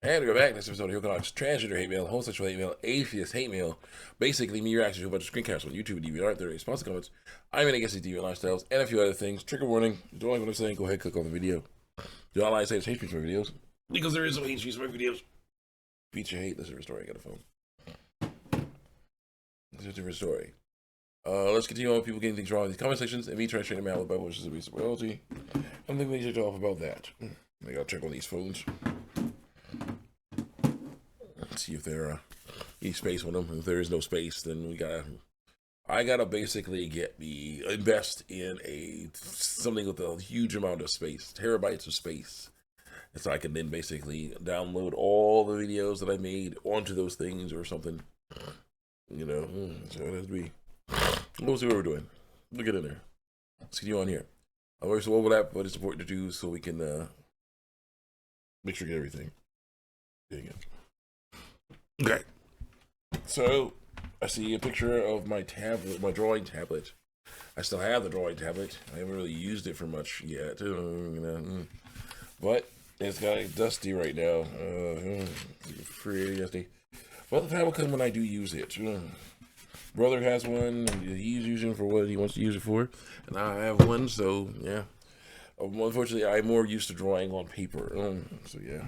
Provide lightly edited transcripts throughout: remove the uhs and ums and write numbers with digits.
And we're back. This episode of Hillcock's Transgender hate mail, homosexual hate mail, atheist hate mail. Basically, me reacting to a bunch of screencasts on YouTube and DVR, their response comments. I'm in against these deviant lifestyles and a few other things. Trigger warning. If you don't like what I'm saying, go ahead, click on the video. Do not lie to say it's hate speech for my videos. Because there is some hate speech for my videos. Feature hate. That's a different story. I got a phone. This is a different story. Let's continue on with people getting things wrong in these comment sections and me trying to straighten them out with Bible, which is a basic royalty. I'm thinking we need to talk about that. I gotta check on these phones. See if there any space on them. If there is no space, then I gotta basically invest in something with a huge amount of space, terabytes of space, and so I can then basically download all the videos that I made onto those things or something. So it has to be. We'll see what we're doing. We'll get in there. Let's get you on here. There's some overlap, but it's important to do so we can make sure we get everything. Dang it. Okay, so I see a picture of my tablet, my drawing tablet. I still have the drawing tablet. I haven't really used it for much yet, but it's got dusty right now. Pretty dusty. But the tablet comes when I do use it. Brother has one. He's using it for what he wants to use it for, and I have one. So yeah. Unfortunately, I'm more used to drawing on paper. So yeah.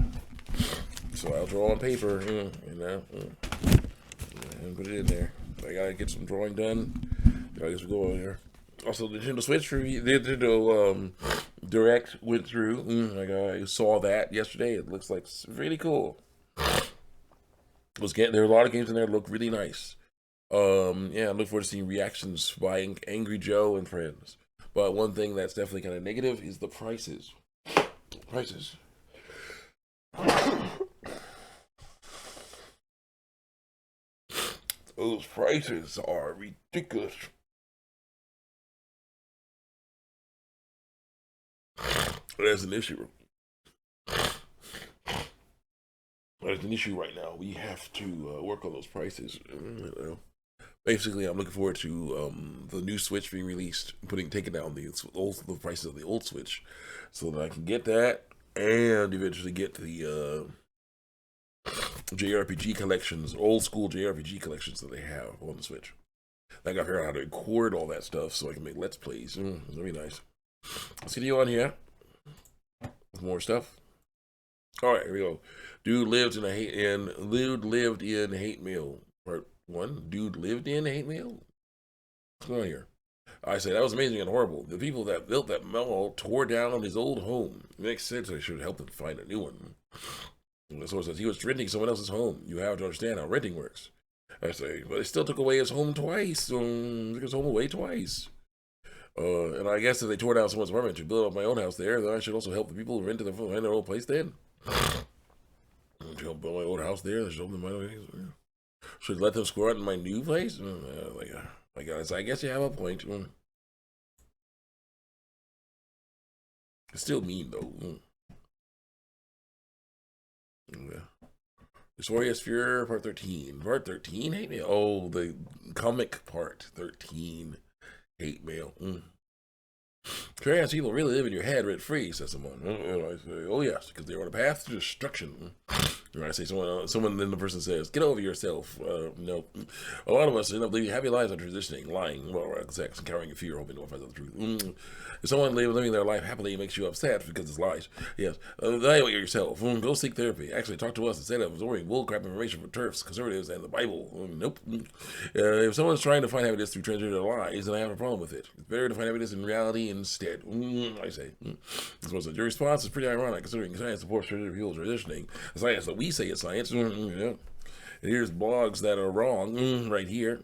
So I'll draw on paper, and put it in there. I gotta get some drawing done. I guess we'll go over here. Also, the Nintendo Switch, the Nintendo Direct went through. I saw that yesterday. It looks like it's really cool. There are a lot of games in there that look really nice. Yeah, I look forward to seeing reactions by Angry Joe and friends. But one thing that's definitely kind of negative is the prices. Prices. Those prices are ridiculous. That's an issue. There's an issue right now. We have to work on those prices. Basically, I'm looking forward to the new Switch being released, taking down the prices of the old Switch, so that I can get that and eventually get the JRPG collections, old school JRPG collections that they have on the Switch. I got to figure out how to record all that stuff so I can make Let's Plays. It's gonna be nice. Let's get you on here with more stuff. All right, here we go. Dude lived in hate mail. Part 1. Dude lived in hate mail. What's going on here? I say that was amazing and horrible. The people that built that mall tore down his old home. It makes sense. I should help him find a new one. The source says he was renting someone else's home. You have to understand how renting works. I say, but they still took away his home twice. Took his home away twice. And I guess if they tore down someone's apartment to build up my own house there, then I should also help the people who rent their old place then. To help build my old house there, I should help them my own house. Should let them score out in my new place? I guess you have a point. It's still mean though. Yeah. Dysphoria Sphere Part 13. Part 13 hate mail. Oh, the comic part 13 hate mail. Trans people really live in your head rent free, says someone. I say, oh yes, because they're on a path to destruction. I say someone then the person says, get over yourself. No. A lot of us end up living happy lives on transitioning, lying, sex, and cowering in fear, hoping to find out the truth. If someone living their life happily makes you upset because it's lies, yes, evaluate yourself. Go seek therapy. Actually, talk to us instead of absorbing bullcrap information from turfs, conservatives, and the Bible. Nope. If someone's trying to find happiness through transgender lies, then I have a problem with it. It's better to find happiness in reality instead. I say. Your response is pretty ironic, considering science supports transgender people transitioning. Science that we say is science. And here's blogs that are wrong right here.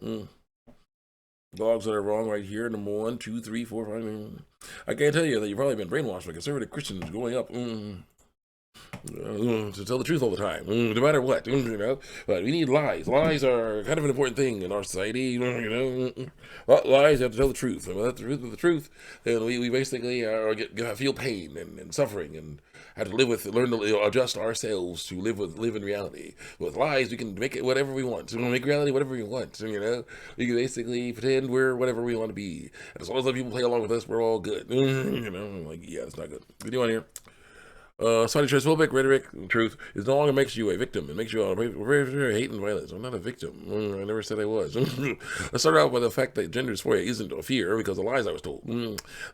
Blogs that are wrong right here. Number 1, 2, 3, 4, 5. I can't tell you that you've probably been brainwashed by conservative Christians growing up. To tell the truth all the time, no matter what, But we need lies. Lies are kind of an important thing in our society, Well, lies, you have to tell the truth. And without the truth, then we basically feel pain and suffering and have to learn to adjust ourselves to live in reality. With lies, we can make it whatever we want. So we can make reality whatever we want. We can basically pretend we're whatever we want to be. And as long as the people play along with us, we're all good. Yeah, it's not good. What do you want here? Citing transphobic rhetoric, truth, is no longer makes you a victim. It makes you a hate and violence. I'm not a victim. I never said I was. Let's start out with the fact that gender dysphoria isn't a fear because of lies I was told.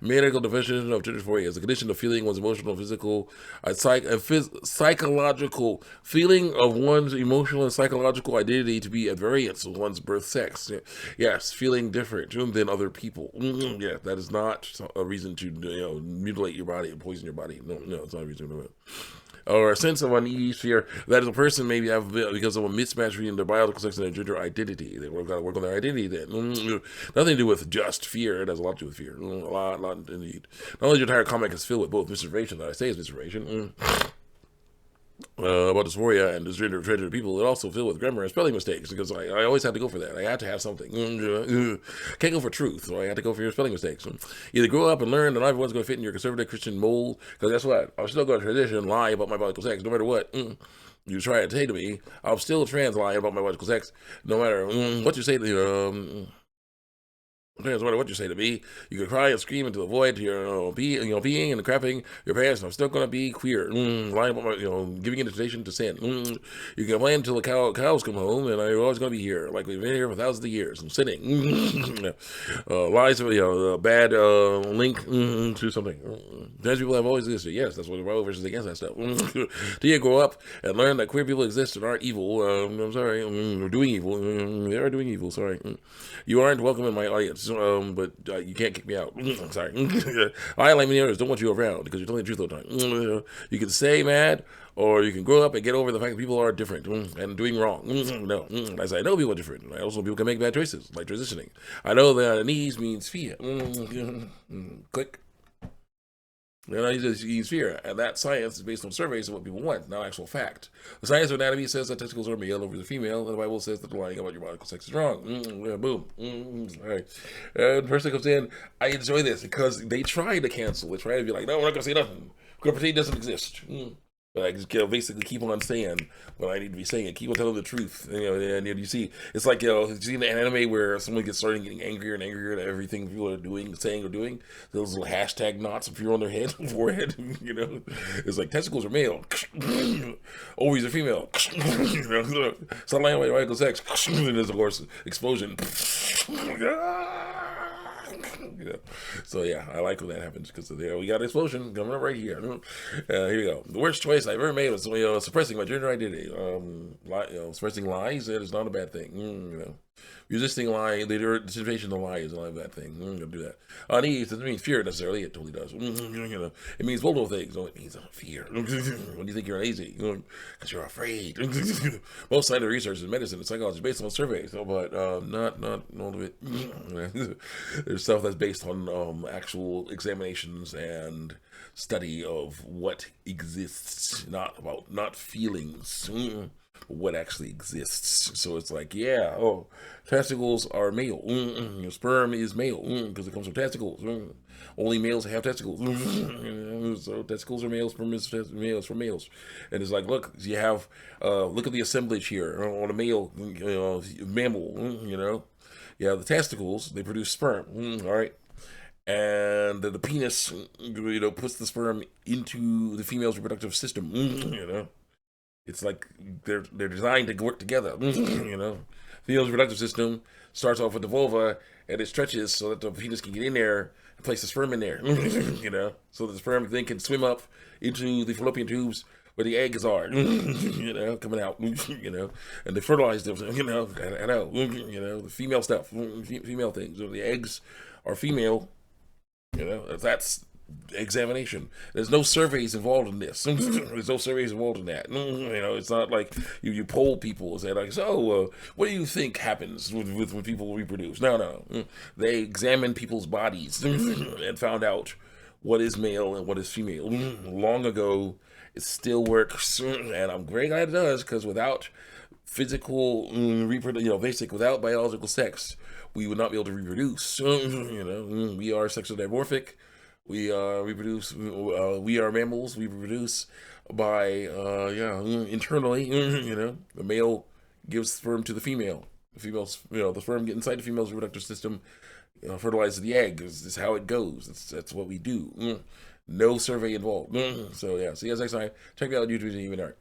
Medical definition of gender dysphoria is a condition of feeling one's emotional, physical, psychological feeling of one's emotional and psychological identity to be at variance with one's birth sex. Yes, feeling different than other people. Yeah, that is not a reason to mutilate your body and poison your body. No, it's not a reason to do it. Or a sense of unease, fear that is a person maybe have because of a mismatch between their biological sex and their gender identity. They've got to work on their identity then. Nothing to do with just fear. It has a lot to do with fear. A lot indeed. Not only your entire comic is filled with both misinformation that I say is misinformation. About dysphoria and transgender people, it also filled with grammar and spelling mistakes because I always had to go for that. I had to have something. Can't go for truth, so I had to go for your spelling mistakes. Either grow up and learn that not everyone's going to fit in your conservative Christian mold, because guess what? I'm still going to transition and lie about my biological sex, no matter what. You try to say to me, I'm still trans lying about my biological sex, no matter what you say to no matter what you say to me, you can cry and scream into the void to your peeing and crapping your pants. I'm still gonna be queer, lying about my, giving invitation to sin. You can play until the cows come home, and I'm always gonna be here, like we've been here for thousands of years. I'm sitting. Lies, bad link to something. Trans people have always existed. Yes, that's what the Bible verses against that stuff. Do you grow up and learn that queer people exist and aren't evil? I'm sorry, they're doing evil. They are doing evil. Sorry, you aren't welcome in my audience. But you can't kick me out. Sorry. I, like many others, don't want you around because you're telling the truth all the time. You can stay mad, or you can grow up and get over the fact that people are different and doing wrong. No. As I know people are different. I also know people can make bad choices, like transitioning. I know that knees means fear. Click. And I use fear, and that science is based on surveys of what people want, not actual fact. The science of anatomy says that testicles are male over the female, and the Bible says that the lying about your biological sex is wrong. Boom. All right. And the person comes in, I enjoy this because they try to cancel. They try to be like, no, we're not going to say nothing. We're going to pretend it doesn't exist. But I just basically keep on saying what I need to be saying. Keep on telling the truth. And you see, it's like, you see in the anime where someone gets started getting angrier and angrier at everything people are doing, saying, or doing. Those little hashtag knots appear on their head, forehead. It's like testicles are male, ovaries are female. Stop lying about your biological sex. And there's of course explosion. So yeah, I like when that happens because there we got an explosion coming up right here. Here we go. The worst choice I've ever made was suppressing my gender identity. Suppressing lies, that is not a bad thing. Resisting lying, the situation of lie is not a bad thing. Gonna do that. Unease doesn't mean fear necessarily. It totally does. It means multiple things. It means fear. When you think you're lazy, because you're afraid. Most scientific research in medicine and psychology is based on surveys, but not all of it. There's stuff that's based on actual examinations and study of what exists, not feelings. What actually exists. So it's like, testicles are male. Sperm is male because it comes from testicles. Only males have testicles. So testicles are males, sperm is males for males. And it's like, look, you have look at the assemblage here on a male mammal. You have the testicles, they produce sperm. All right. And the penis, puts the sperm into the female's reproductive system. It's like they're designed to work together. Female's reproductive system starts off with the vulva and it stretches so that the penis can get in there and place the sperm in there. So the sperm then can swim up into the fallopian tubes where the eggs are. Coming out. And they fertilize them. I know. The female stuff, female things. So the eggs are female. That's examination. There's no surveys involved in this. There's no surveys involved in that. It's not like you poll people and say like, so what do you think happens with when people reproduce? No. They examined people's bodies and found out what is male and what is female. Long ago, it still works, and I'm very glad it does because without physical without biological sex, we would not be able to reproduce. We are sexually dimorphic. We reproduce. We are mammals. We reproduce by internally. The male gives sperm to the female. The female's the sperm get inside the female's reproductive system, fertilizes the egg. Is how it goes. That's what we do. No survey involved. So yeah, see you guys next time. Check me out on YouTube and even art.